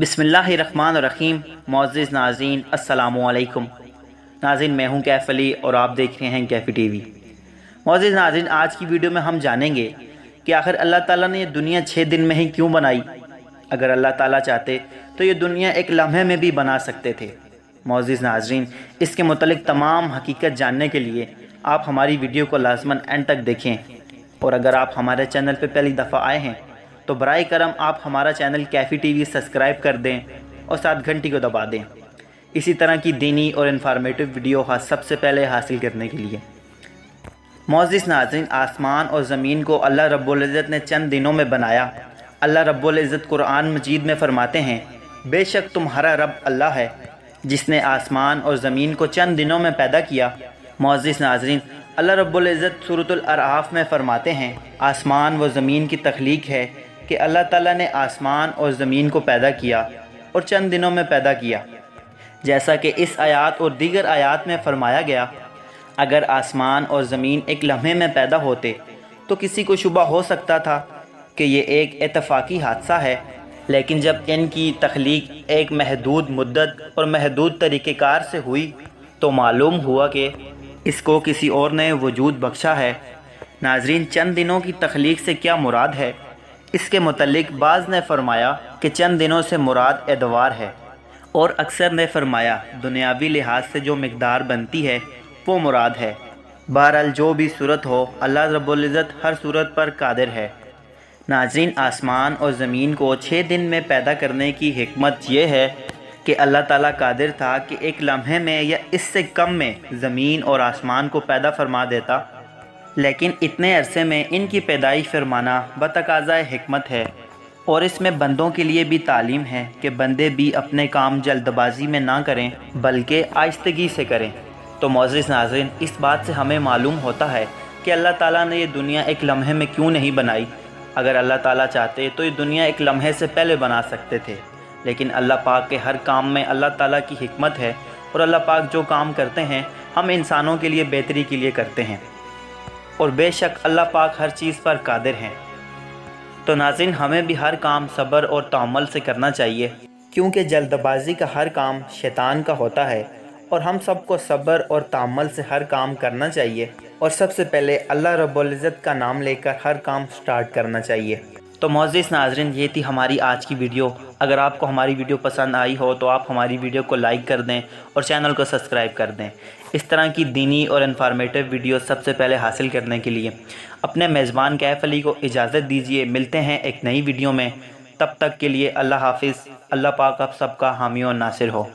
बिस्मिल्लाहिर्रहमानिर्रहीम। मुअज़्ज़िज़ नाज़रीन, अस्सलामु अलैकुम। नाज़रीन, मैं हूं कैफ़ अली और आप देख रहे हैं कैफ़ी टीवी। मुअज़्ज़िज़ नाज़रीन, आज की वीडियो में हम जानेंगे कि आखिर अल्लाह ताला ने ये दुनिया 6 दिन में ही क्यों बनाई। अगर अल्लाह ताला चाहते तो ये दुनिया एक लम्हे में भी बना सकते थे। मुअज़्ज़िज़ नाज़रीन, इसके मुतल्लिक़ तमाम हकीकत जानने के लिए आप हमारी वीडियो को लाज़मन एंड तक देखें। और अगर आप हमारे चैनल पर पहली दफ़ा आए हैं तो बराए करम आप हमारा चैनल कैफ़ी टीवी सब्सक्राइब कर दें और साथ घंटी को दबा दें, इसी तरह की दीनी और इन्फॉर्मेटिव वीडियो सबसे पहले हासिल करने के लिए। मुअज़्ज़िज़ नाज़रीन, आसमान और ज़मीन को अल्लाह रब्बुल इज़्ज़त ने चंद दिनों में बनाया। अल्लाह रब्बुल इज़्ज़त कुरान मजीद में फरमाते हैं, बेशक तुम्हारा रब अल्लाह है जिसने आसमान और ज़मीन को चंद दिनों में पैदा किया। मुअज़्ज़िज़ नाज़रीन, अल्लाह रब्बुल इज़्ज़त सूरतुल अराफ में फ़रमाते हैं, आसमान व ज़मीन की तख्लीक है कि अल्लाह ताला ने आसमान और ज़मीन को पैदा किया और चंद दिनों में पैदा किया। जैसा कि इस आयत और दीगर आयत में फ़रमाया गया, अगर आसमान और ज़मीन एक लम्हे में पैदा होते तो किसी को शुबा हो सकता था कि ये एक इत्तफ़ाक़ी हादसा है, लेकिन जब इनकी तख्लीक एक महदूद मुद्दत और महदूद तरीक़ेकार से हुई तो मालूम हुआ कि इसको किसी और ने वजूद बख्शा है। नाज़रीन, चंद दिनों की तख्लीक से क्या मुराद है? इसके मुतल्लिक़ बाज़ ने फ़रमाया कि चंद दिनों से मुराद एतवार है, और अक्सर ने फ़रमाया दुनियावी लिहाज से जो मिक़दार बनती है वो मुराद है। बहरहाल जो भी सूरत हो, अल्लाह रब्बुल इज़्ज़त हर सूरत पर कादिर है। नाज़रीन, आसमान और ज़मीन को 6 दिन में पैदा करने की हिकमत ये है कि अल्लाह ताला कादिर था कि एक लम्हे में या इससे कम में ज़मीन और आसमान को पैदा फरमा देता, लेकिन इतने अरसे में इनकी पैदाइश फरमाना बतकाज़ाए हिकमत है। और इसमें बंदों के लिए भी तालीम है कि बंदे भी अपने काम जल्दबाजी में ना करें बल्कि आहिस्तगी से करें। तो मुअज़्ज़िज़ नाज़रीन, इस बात से हमें मालूम होता है कि अल्लाह ताला ने ये दुनिया एक लम्हे में क्यों नहीं बनाई। अगर अल्लाह ताला चाहते तो ये दुनिया एक लम्हे से पहले बना सकते थे, लेकिन अल्लाह पाक के हर काम में अल्लाह ताला की हिकमत है, और अल्लाह पाक जो काम करते हैं हम इंसानों के लिए बेहतरी के लिए करते हैं, और बेशक अल्लाह पाक हर चीज़ पर कादिर हैं। तो नाज़रीन, हमें भी हर काम सब्र और तअम्मुल से करना चाहिए, क्योंकि जल्दबाजी का हर काम शैतान का होता है, और हम सबको सब्र और तअम्मुल से हर काम करना चाहिए, और सबसे पहले अल्लाह रब्बुल इज़्ज़त का नाम लेकर हर काम स्टार्ट करना चाहिए। तो मुअज़्ज़िज़ नाज़रीन, ये थी हमारी आज की वीडियो। अगर आपको हमारी वीडियो पसंद आई हो तो आप हमारी वीडियो को लाइक कर दें और चैनल को सब्सक्राइब कर दें। इस तरह की दीनी और इन्फॉर्मेटिव वीडियो सबसे पहले हासिल करने के लिए अपने मेज़बान कैफ़ अली को इजाज़त दीजिए। मिलते हैं एक नई वीडियो में, तब तक के लिए अल्लाह हाफ़िज़। अल्लाह पाक आप सबका हामी और नासिर हो।